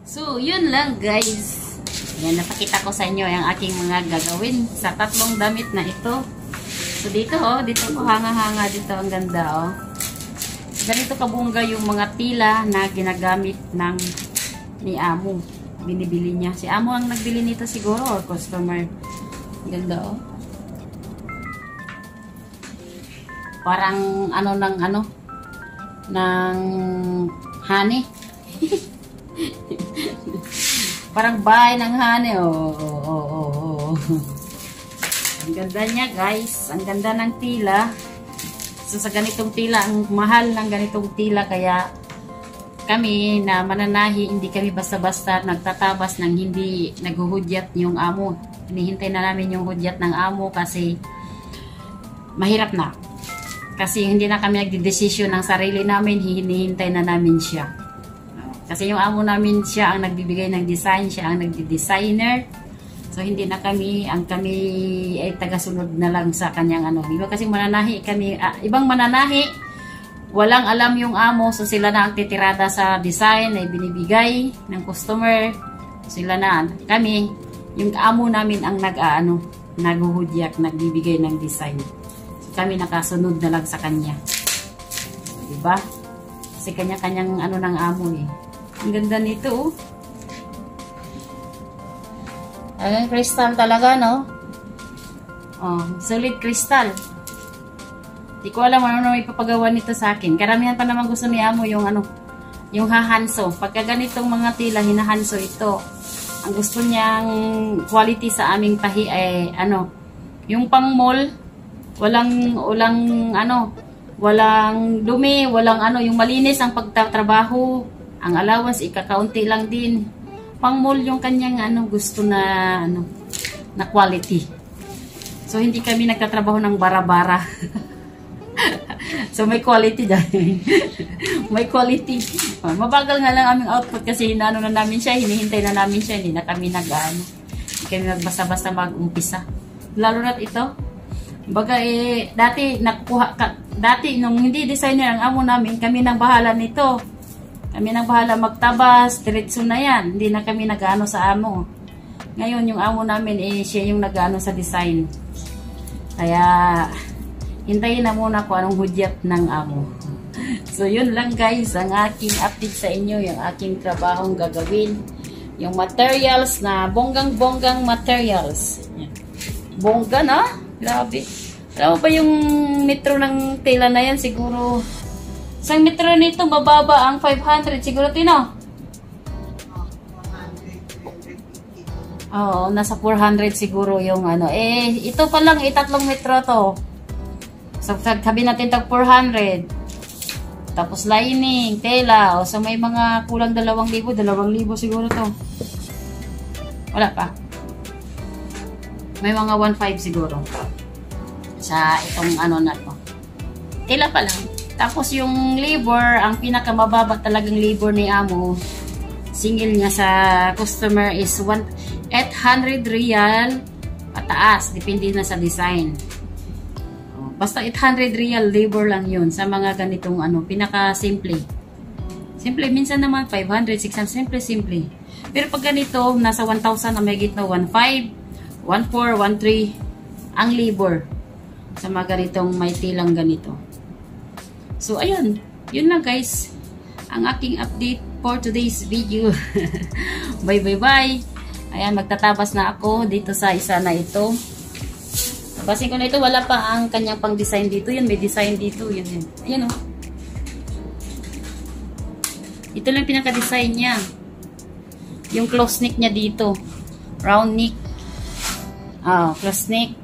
So, yun lang guys. Yan, napakita ko sa inyo yung aking mga gagawin sa tatlong damit na ito. So, dito dito ko hanga-hanga dito. Ang ganda Ganito kabungga yung mga tila na ginagamit ni Amo. Binibili niya. Si Amo ang nagbili nito siguro or customer. Ang ganda Parang ng honey. Parang bahay ng honey. Ang ganda niya guys. Ang ganda ng tila. So sa ganitong tila, ang mahal ng ganitong tila, kaya kami na mananahi, hindi kami basta-basta nagtatabas ng hindi naghuhudyat yung amo. Hinihintay na namin yung hudyat ng amo kasi mahirap na. Kasi hindi na kami nagdidesisyon ng sarili namin, hinihintay na namin siya. Kasi yung amo namin, siya ang nagbibigay ng design, siya ang nagdi-designer. So hindi na kami, ang kami ay tagasunod na lang sa kanyang Iba kasi mananahi kami, ibang mananahi, walang alam yung amo, so sila na ang titirada sa design na binibigay ng customer. Sila na, kami, yung amo namin ang naghuhudyak, nagbibigay ng design. So kami nakasunod na lang sa kanya. Diba? Kasi kanya-kanyang ng amo Ang ganda nito Ang crystal talaga, no? Solid crystal. Di ko alam ano ipapagawa nito sa akin. Karamihan pa naman gusto ni Amo yung yung hahanso. Pagka ganitong mga tila, hinahanso ito. Ang gusto niyang quality sa aming tahi ay yung pang mall, walang dumi, yung malinis ang pagtatrabaho. Ang allowance ikakaunti lang din. Pang mall yung kanyang gusto na na quality. So hindi kami nagtatrabaho ng bara-bara. So may quality dahil. May quality. Mabagal nga lang aming output kasi na namin siya, hinihintay na namin siya, hindi na kami hindi kami nagbasta-basta mag-umpisa. Lalo na ito. Baga dati nung hindi designer ang amo namin, kami nang bahala nito. Kami nang bahala magtabas, diretso na yan. Hindi na kami nag-ano sa amo. Ngayon, yung amo namin, siya yung nag-ano sa design. Kaya, hintayin na muna kung anong hudyat ng amo. So, yun lang guys, ang aking update sa inyo, yung aking trabahong gagawin. Yung materials na, bonggang-bonggang materials. Yan. Bongga na? Grabe. Alam mo ba yung metro ng tela na yan? Siguro, isang metro nito, mababa ang 500. Siguro, Tino? Oo, nasa 400 siguro yung ito pa lang, 3 metro to. So, sabi natin tag 400. Tapos lining, tela. So, may mga kulang 2,000. 2,000 siguro to. Wala pa. May mga 1,500 siguro. Sa itong na to. Tela pa lang. Tapos yung labor, ang pinakamababa talagang labor ni Amo, single niya sa customer is 800 real pataas. Depende na sa design. Basta 800 real labor lang yun sa mga ganitong pinaka-simple. Simple, minsan naman 500, 600, simple. Pero pag ganito, nasa 1,000 na may gitna, 1,500, 1,400, 1,300 ang labor sa mga ganitong may tilang ganito. So, ayun. Yun lang guys. Ang aking update for today's video. Bye. Ayan, magtatabas na ako dito sa isa na ito. Tabasin ko na ito. Wala pa ang kanyang pang-design dito. Yan, may design dito. Yan. Ayan o. Ito lang pinaka-design niya. Yung close neck niya dito. Round neck. Close neck.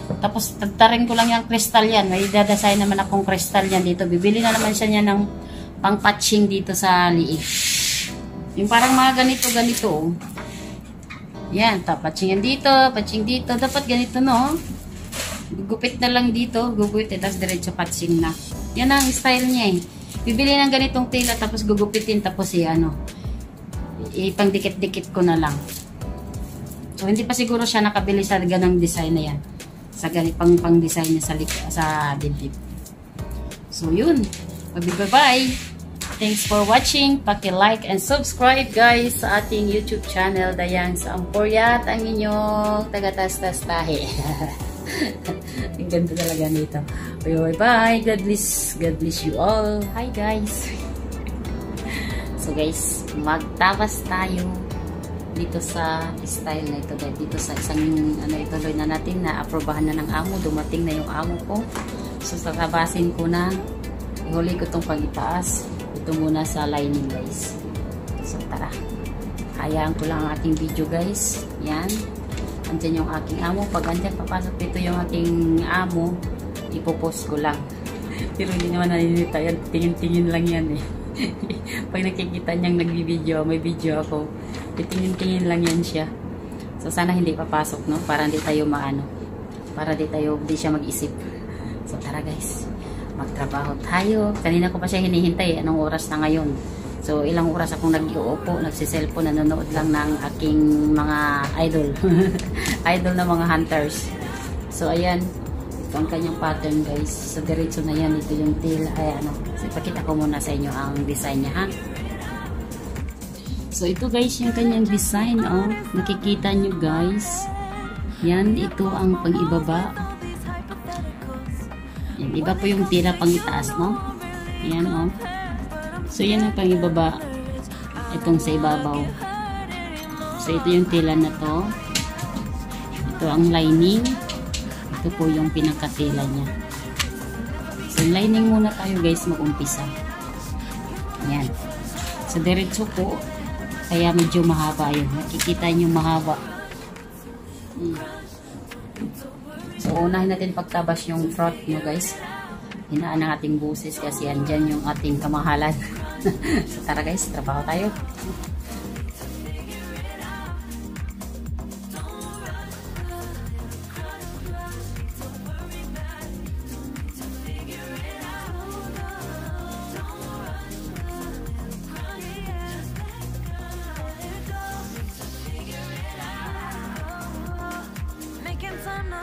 Tapos, tagtarin ko lang yung crystal yan. May dadasign naman akong crystal yan dito. Bibili na naman siya niya ng pang-patching dito sa liig. Yung parang mga ganito. Yan, patching yan dito, patching dito. Dapat ganito, no? Gugupit na lang dito. Gugupitin, tapos diretso patching na. Yan ang style niya Bibili ng ganitong tela, tapos gugupitin, tapos ipang-dikit-dikit ko na lang. So, hindi pa siguro siya nakabili sa ganang design na yan. Sa ganitong pang-design niya sa dibdib. So, yun. Bye-bye. Thanks for watching. Paki-like and subscribe guys sa ating YouTube channel, Dayang sa Amporia, ang inyong taga-tas-tas tahi. Ang ganda talaga nito. Bye-bye. God bless you all. Hi guys. So guys, magtapas tayo dito sa style na ito guys. Dito sa isang ituloy na natin na aprobahan na ng amo. Dumating na yung amo ko. So tatabasin ko na. Ihuli ko itong pag-itaas. Ito muna sa lining guys. So tara. Hayaan ko lang ang ating video guys. Yan. Andyan yung aking amo. Pag andyan papasok dito yung aking amo, ipopost ko lang. Pero hindi naman naninita yan. Tingin-tingin lang yan eh. Pag nakikita niyang nagbibideo, may video ako. Tingin-tingin lang yan siya. So sana hindi papasok no. Para hindi tayo maano. Para hindi siya mag-isip. So tara guys. Magtrabaho tayo. Kanina ko pa siya hinihintay. Anong oras na ngayon? So, ilang oras akong nag-iuupo, nagsiselfone, nanonood lang ng aking mga idol. Idol na mga hunters. So, ayan. Ito ang kanyang pattern, guys. So, diretso na yan. Ito yung tail. Ay, So, ipakita ko muna sa inyo ang design niya, ha? So, ito, guys, yung kanyang design, oh. Nakikita nyo, guys. Yan, ito ang pang-ibaba. Yan, iba po yung tira pang-itaas, no? Yan, oh. So, yan ang pang-ibaba. Itong sa ibabaw. So, ito yung tela na to. Ito ang lining. Ito po yung pinakatela niya. So, lining muna tayo guys mag-umpisa. Yan. So, diretso po. Kaya medyo mahaba yun. Nakikita nyo mahaba. So, unahin natin pagtabas yung front nyo guys. Hinaan ang ating buses kasi andyan yung ating kamahalan. So tara guys, trabaho tayo.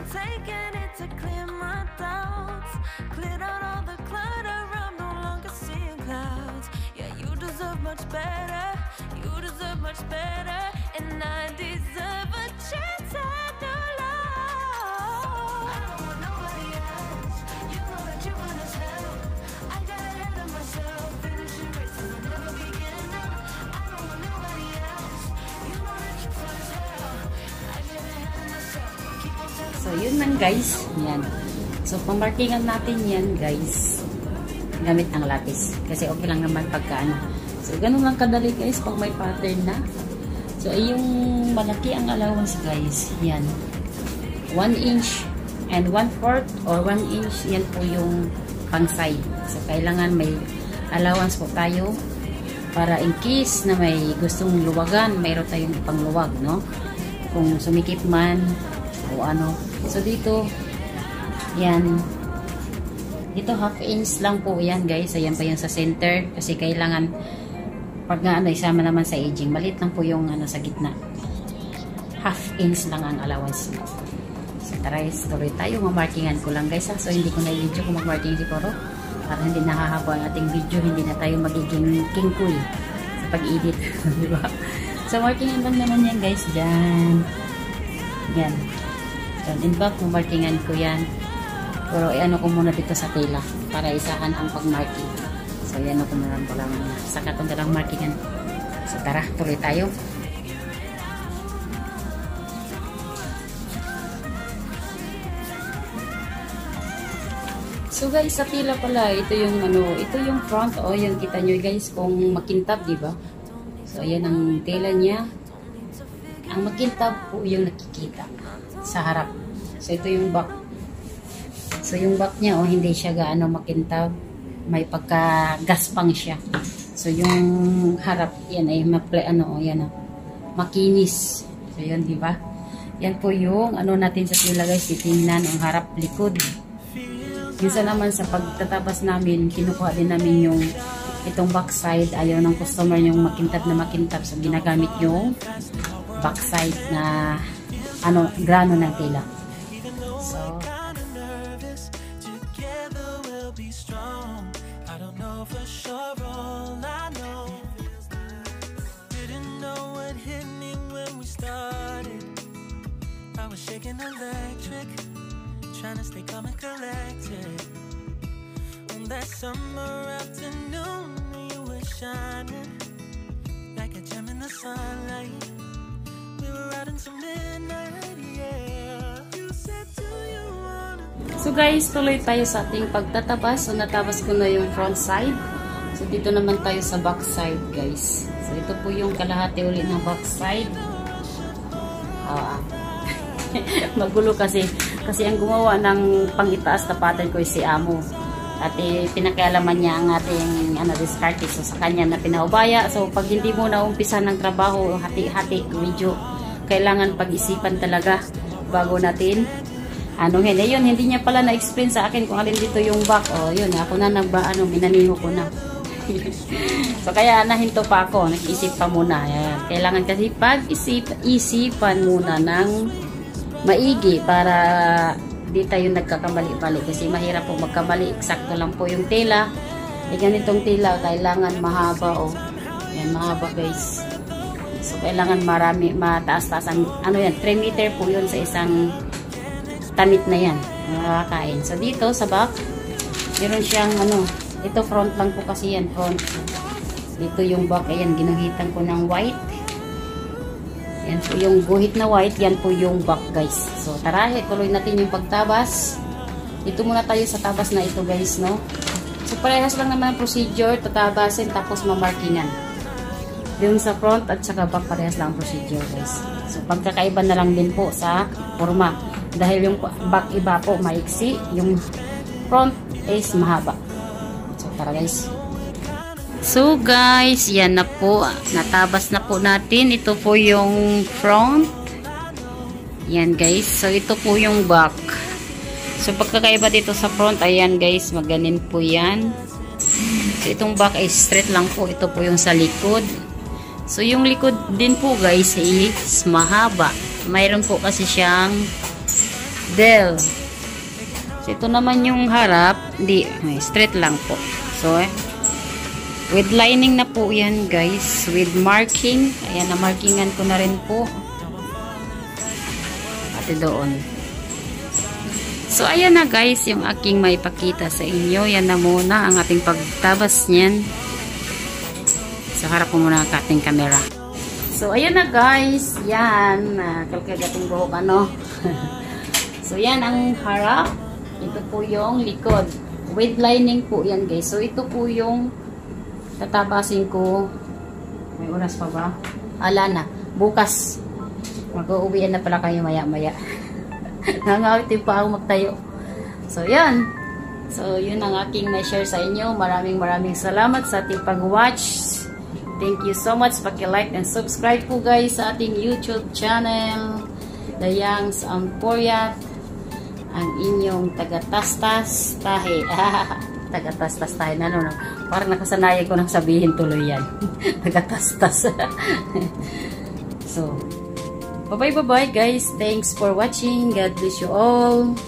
Taking it to clear my doubts, cleared out all the clutter. I'm no longer seeing clouds. Yeah, you deserve much better. You deserve much better, and I deserve a chance at new love. I don't want nobody else. You know that you want as hell. I got ahead of myself, finishing race and I'll never begin up. I don't want nobody else. You know that you want as hell. I get ahead of myself. So, yun man guys. Yan. So, pang-markingan natin yan guys. Gamit ang lapis. Kasi okay lang naman pagka ano. So, ganun lang kadali guys pag may pattern na. So, yung malaki ang allowance guys. Yan. 1 inch and 1/4 or 1 inch. Yan po yung pang-side. So, kailangan may allowance po tayo para in case na may gustong luwagan, mayroon tayong pangluwag, no? Kung sumikip man o ano. So, dito, yan. Dito, 1/2 inch lang po yan, guys. Ayan pa yan sa center. Kasi kailangan, pag nga, isama naman sa edging, maliit lang po yung, sa gitna. 1/2 inch lang ang allowance. So, tara, tuloy tayo. Mamarkingan ko lang, guys, ha? So, hindi ko na-video kung mag-marking siguro. Para hindi nakahaba ang ating video. Hindi na tayo magiging kingkoy sa pag-edit. Diba? So, markingan lang naman yan, guys. Diyan. Yan. In back, markingan ko yan. Pero ano ko muna dito sa tela para isahan ang pag-marking. So, yan ako muna lang. Saka itong dalang markingan. So, tara, tuloy tayo. So, guys, sa tela pala, ito yung ito yung front. O, yan, kita nyo guys kung makintab, diba? So, ayan ang tela niya. Ang makintab po yung nakikita sa harap. So, ito yung back. So, yung back niya, hindi siya gaano makintab. May pagka-gaspang siya. So, yung harap, yan ay yan, makinis. So, yan, diba? Yan po yung, natin sa tila, guys, titingnan ang harap, likod. Minsan naman, sa pagtatapos namin, kinukuha din namin yung itong backside. Ayaw ng customer yung makintab na makintab. So, ginagamit yung backside na grano ng tela. So, together we'll be strong. I don't know for sure all I was shaking electric, trying to stay calm and collected. On that summer afternoon, you were shining like a gem in the sunlight. We were out until midnight, yeah. You said, do you wanna go? So guys, tuloy tayo sa ating pagtatabas. So natabas ko na yung front side. So dito naman tayo sa back side, guys. So ito po yung kalahati uli ng back side. Magulo kasi ang gumawa ng pangitaas na pattern ko si Amo. At pinakialaman niya ang ating discarte. So sa kanya na pinaubaya. So pag hindi mo na umpisa ng trabaho, hati-hati, medyo kailangan pag-isipan talaga bago natin anuhin. Yun, hindi niya pala na-explain sa akin kung alin dito yung back. Yun, ako na minaniho ko na. So kaya nahinto pa ako, nag-isip pa muna. Ayan. Kailangan kasi pag-isipan muna ng maigi para di tayo nagkakamali-mali kasi mahirap po magkamali. Eksakto lang po yung tela. Ganitong tela kailangan mahaba. Yan, mahaba guys. So kailangan marami, mataas-taas ang yan, 3 meter po yun sa isang tamit na yan. Nakakain. So dito sa back, meron siyang ito front lang po kasi yan, front. Dito yung back, ayan, ginahitan ko ng white. Yan po yung guhit na white, yan po yung back guys. So tara, tuloy natin yung pagtabas. Dito muna tayo sa tabas na ito guys, no? So parehas lang naman ang procedure, tatabasin tapos mamarkingan. Doon sa front at saka back, parehas lang ang procedure guys. So pagkakaiba na lang din po sa forma. Dahil yung back iba po maiksi, yung front is mahaba. So tara guys. So guys, yan na po. Natabas na po natin. Ito po yung front. Yan guys. So ito po yung back. So pagkakaiba dito sa front, ayan guys, maganin po yan. So itong back ay straight lang po. Ito po yung sa likod. So yung likod din po guys is mahaba. Mayroon po kasi siyang del. So ito naman yung harap, straight lang po. So with lining na po yan guys, with marking. Ayan, na markingan ko na rin po pati doon. So ayan na guys yung aking maipakita sa inyo. Yan na muna ang ating pagtabas niyan. So harap ko muna ang ating camera. So ayan na guys, yan kalkagating buhok so yan ang harap, ito po yung likod with lining po yan guys. So ito po yung tatabasin ko. May oras pa ba? Ala na. Bukas. Mag-uuwian na pala kayo maya-maya. Nangawitin pa ako magtayo. So, yan. So, yun ang aking na-share sa inyo. Maraming salamat sa ating pag-watch. Thank you so much. Paki-like and subscribe po guys sa ating YouTube channel. The Yangs Amporyat. Ang inyong taga-tastas tahe. Taga-tastas tayo na parang nakasanayan ko nang sabihin tuloy yan. Taga-tastas. So bye bye guys, thanks for watching. God bless you all.